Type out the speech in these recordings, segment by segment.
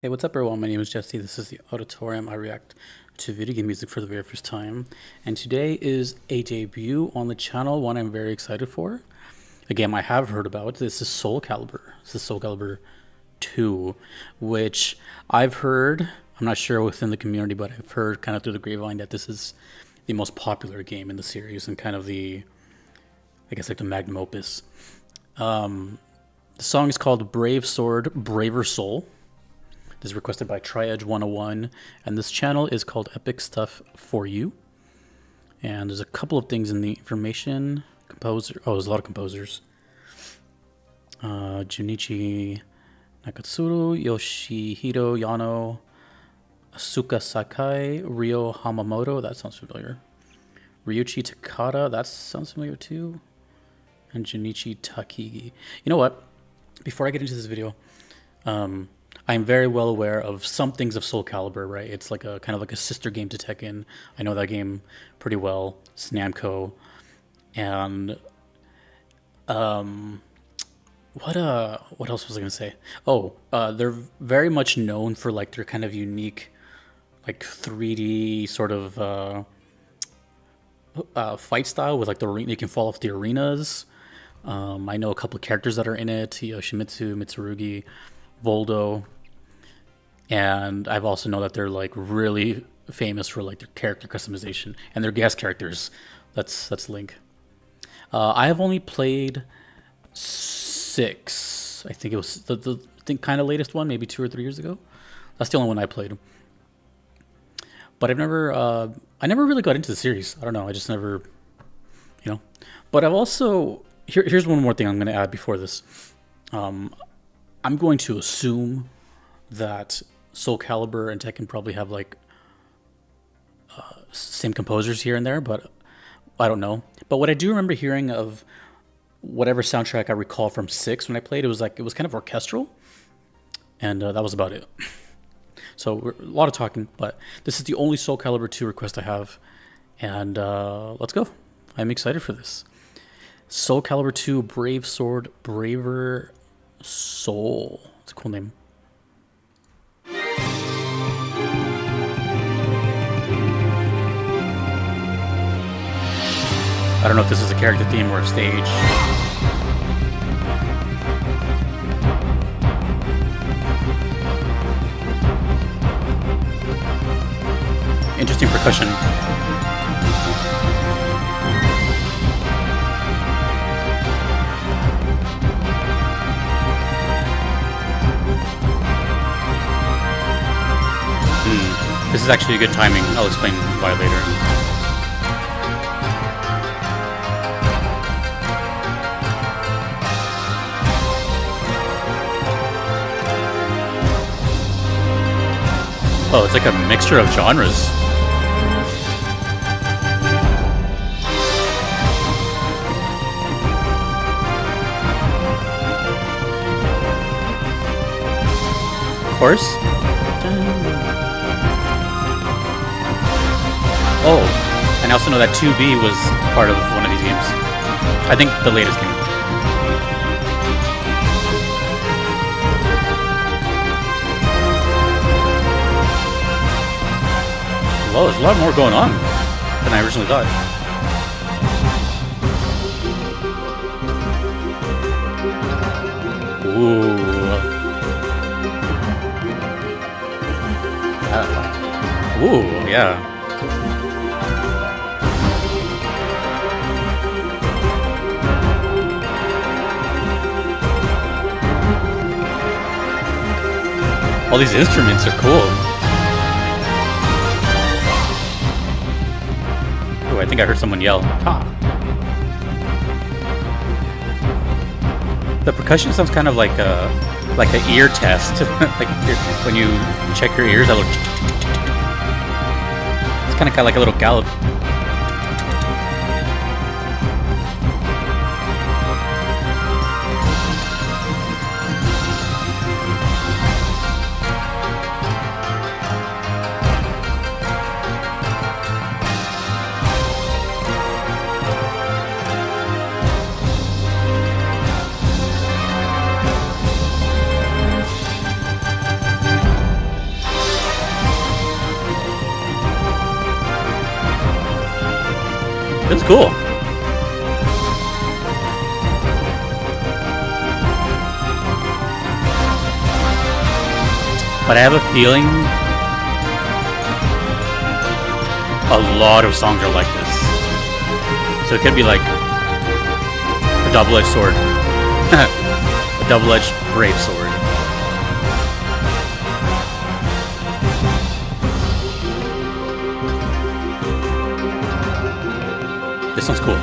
Hey, what's up everyone? My name is Jesse. This is the Auditorium. I react to video game music for the very first time. And today is a debut on the channel, one I'm very excited for. A game I have heard about. This is Soulcalibur. This is Soulcalibur 2, which I've heard, I'm not sure within the community, but I've heard kind of through the grapevine that this is the most popular game in the series and kind of the, I guess, like the magnum opus. The song is called Brave Sword, Braver Soul. This is requested by Triedge101, and this channel is called Epic Stuff For You. And there's a couple of things in the information. Composer, oh, there's a lot of composers. Junichi Nakatsuru, Yoshihiro Yano, Asuka Sakai, Ryo Hamamoto, that sounds familiar. Ryuichi Takada, that sounds familiar too. And Junichi Takigi. You know what? Before I get into this video, I'm very well aware of some things of Soulcalibur, right? It's like a kind of like a sister game to Tekken. I know that game pretty well. It's Namco. And what else was I gonna say? Oh, they're very much known for like their kind of unique, like 3D sort of fight style with like you can fall off the arenas. I know a couple of characters that are in it: Yoshimitsu, Mitsurugi, Voldo. And I've also know that they're like really famous for like their character customization and their guest characters. That's Link. I have only played 6. I think it was the kind of latest one, maybe 2 or 3 years ago. That's the only one I played. But I never really got into the series. I don't know. I just never, you know. But I've also here's one more thing I'm going to add before this. I'm going to assume that Soulcalibur and Tekken probably have like same composers here and there, but I don't know. But what I do remember hearing of whatever soundtrack I recall from 6 when I played, it was kind of orchestral, and that was about it. So a lot of talking, but this is the only Soulcalibur 2 request I have, and let's go. I'm excited for this. Soulcalibur 2, Brave Sword, Braver Soul. It's a cool name. I don't know if this is a character theme or a stage. Interesting percussion. This is actually a good timing. I'll explain why later. Oh, it's like a mixture of genres. Of course. Oh, and I also know that 2B was part of one of these games. I think the latest game. Well, there's a lot more going on than I originally thought. Ooh. Ooh, yeah. All these instruments are cool. I think I heard someone yell, "Ha!" The percussion sounds kind of like an ear test, like when you check your ears. It's kind of like a little gallop. It's cool. But I have a feeling a lot of songs are like this. So it could be like a double-edged sword. A double-edged brave sword. This sounds cool.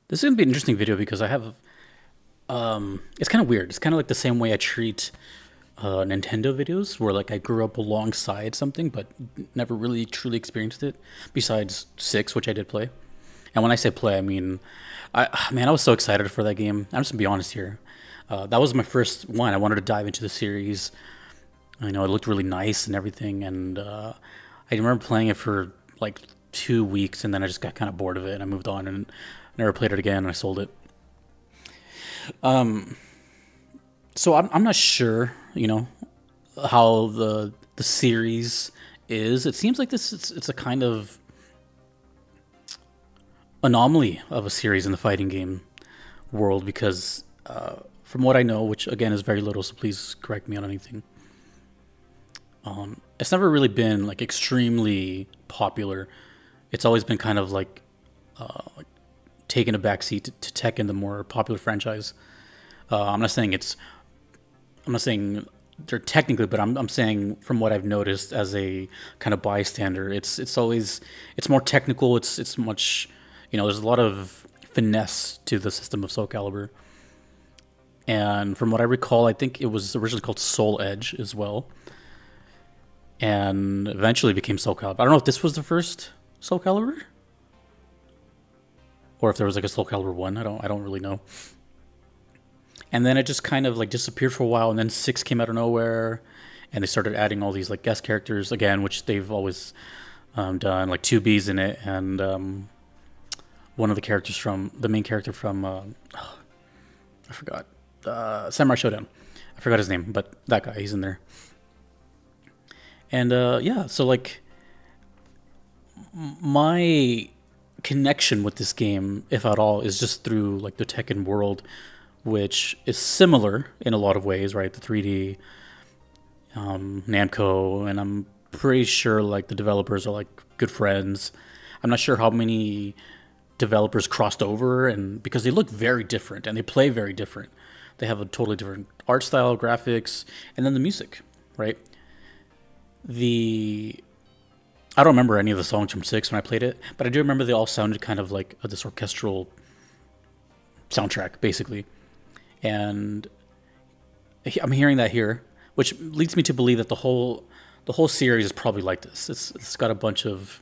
This is going to be an interesting video because I have, it's kind of weird. It's kind of like the same way I treat Nintendo videos, where like I grew up alongside something but never really truly experienced it, besides 6, which I did play. And when I say play, I mean, man, I was so excited for that game. I'm just going to be honest here. That was my first one. I wanted to dive into the series. I know it looked really nice and everything, and I remember playing it for like 2 weeks, and then I just got kind of bored of it, and I moved on and never played it again, and I sold it. So I'm not sure, you know, how the series is. It seems like it's a kind of anomaly of a series in the fighting game world, because from what I know, which again is very little, so please correct me on anything, it's never really been like extremely popular. It's always been kind of like taking a backseat to Tekken, the more popular franchise. I'm not saying they're technically, but I'm saying from what I've noticed as a kind of bystander, it's more technical. It's much, you know, there's a lot of finesse to the system of Soulcalibur. And from what I recall, I think it was originally called Soul Edge as well, and eventually became Soulcalibur. I don't know if this was the first Soulcalibur, or if there was like a Soulcalibur 1. I don't really know. And then it just kind of like disappeared for a while, and then 6 came out of nowhere, and they started adding all these like guest characters again, which they've always done, like 2B's in it, and one of the characters from the main character from I forgot, Samurai Showdown. I forgot his name, but that guy, he's in there. And yeah, so like my connection with this game, if at all, is just through like the Tekken world, which is similar in a lot of ways, right? The 3D, Namco, and I'm pretty sure like the developers are like good friends. I'm not sure how many developers crossed over, and because they look very different and they play very different. They have a totally different art style, graphics, and then the music, right? I don't remember any of the songs from 6 when I played it, but I do remember they all sounded kind of like this orchestral soundtrack, basically. And I'm hearing that here, which leads me to believe that the whole series is probably like this. It's got a bunch of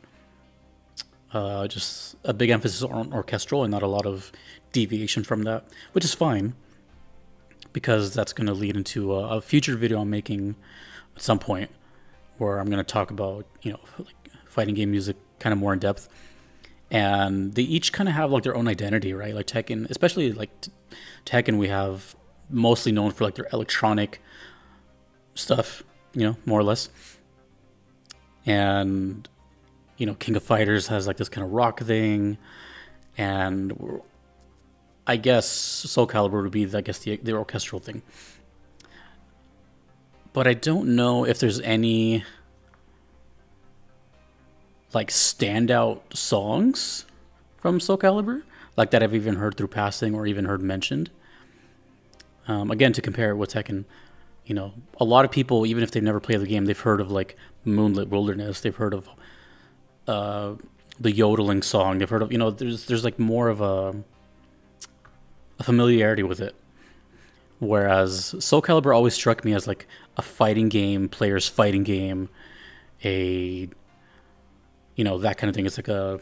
just a big emphasis on orchestral and not a lot of deviation from that, which is fine, because that's going to lead into a future video I'm making at some point, where I'm going to talk about, you know, like fighting game music kind of more in depth. And they each kind of have like their own identity, right? Like Tekken, especially like Tekken, we have mostly known for like their electronic stuff, you know, more or less. And, you know, King of Fighters has like this kind of rock thing. And I guess Soulcalibur would be, I guess, the orchestral thing. But I don't know if there's any like standout songs from Soulcalibur, like that I've even heard through passing or even heard mentioned. Again, to compare it with Tekken, you know, a lot of people, even if they've never played the game, they've heard of like Moonlit Wilderness. They've heard of the yodeling song. They've heard of, you know, there's like more of a familiarity with it. Whereas Soulcalibur always struck me as like a fighting game, player's fighting game, a you know, that kind of thing. It's like a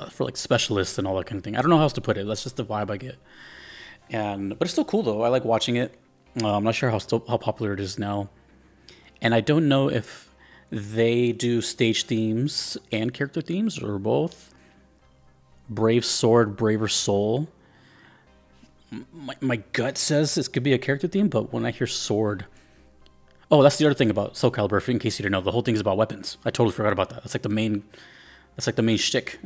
for like specialists and all that kind of thing. I don't know how else to put it. That's just the vibe I get. But it's still cool though. I like watching it. I'm not sure how popular it is now, and I don't know if they do stage themes and character themes or both. Brave Sword, Braver Soul. My gut says this could be a character theme, but when I hear sword, oh, that's the other thing about Soulcalibur. In case you didn't know, the whole thing is about weapons. I totally forgot about that. That's like the main. That's like the main shtick.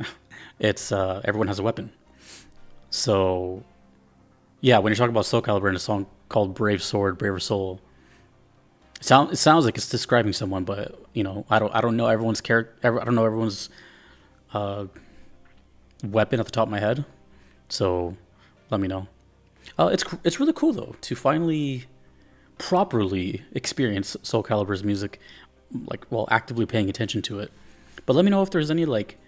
It's everyone has a weapon. So yeah, when you're talking about Soulcalibur in a song called "Brave Sword, Braver Soul," it sounds like it's describing someone, but you know, I don't know everyone's character. I don't know everyone's weapon at the top of my head. So let me know. It's really cool though to finally properly experience Soulcalibur's music, like while actively paying attention to it. But let me know if there's any like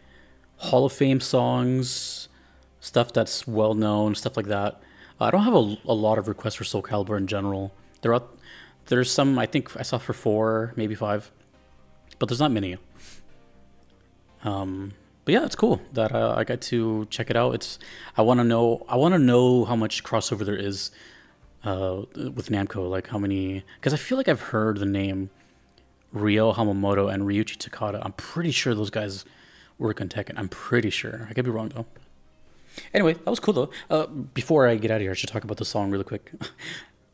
Hall of Fame songs, stuff that's well known, stuff like that. I don't have a lot of requests for Soulcalibur in general. There's some I think I saw for 4, maybe 5, but there's not many. But yeah, it's cool that I got to check it out. I want to know how much crossover there is with Namco, like how many, because I feel like I've heard the name Ryo Hamamoto and Ryuichi Takada. I'm pretty sure those guys work on Tekken. I'm pretty sure. I could be wrong though. Anyway, that was cool though. Before I get out of here, I should talk about the song really quick.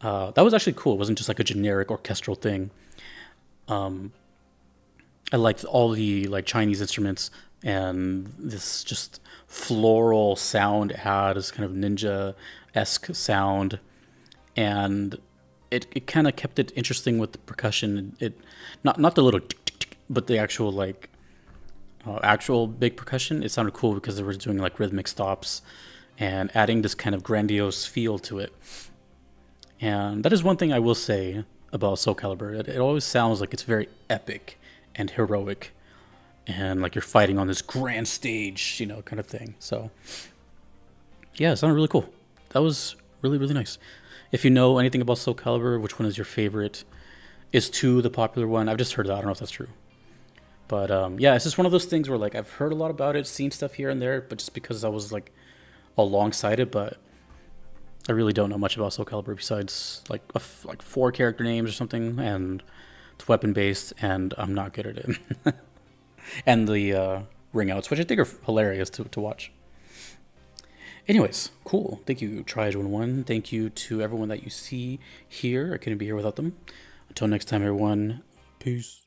That was actually cool. It wasn't just like a generic orchestral thing. I liked all the like Chinese instruments and this just floral sound it had, this kind of ninja-esque sound, and it kind of kept it interesting with the percussion. It not the little tick, tick, tick, but the actual like actual big percussion. It sounded cool because they were doing like rhythmic stops and adding this kind of grandiose feel to it. And that is one thing I will say about Soulcalibur. It always sounds like it's very epic and heroic, and like you're fighting on this grand stage, you know, kind of thing. So yeah, it sounded really cool. That was really, really nice. If you know anything about Soulcalibur, which one is your favorite? Is 2 the popular one? I've just heard that. I don't know if that's true. But yeah, it's just one of those things where like I've heard a lot about it, seen stuff here and there, but just because I was like alongside it, but I really don't know much about Soulcalibur besides like 4 character names or something, and it's weapon based, and I'm not good at it. And the ring outs, which I think are hilarious to watch. Anyways, cool. Thank you, Try1. Thank you to everyone that you see here. I couldn't be here without them. Until next time, everyone. Peace.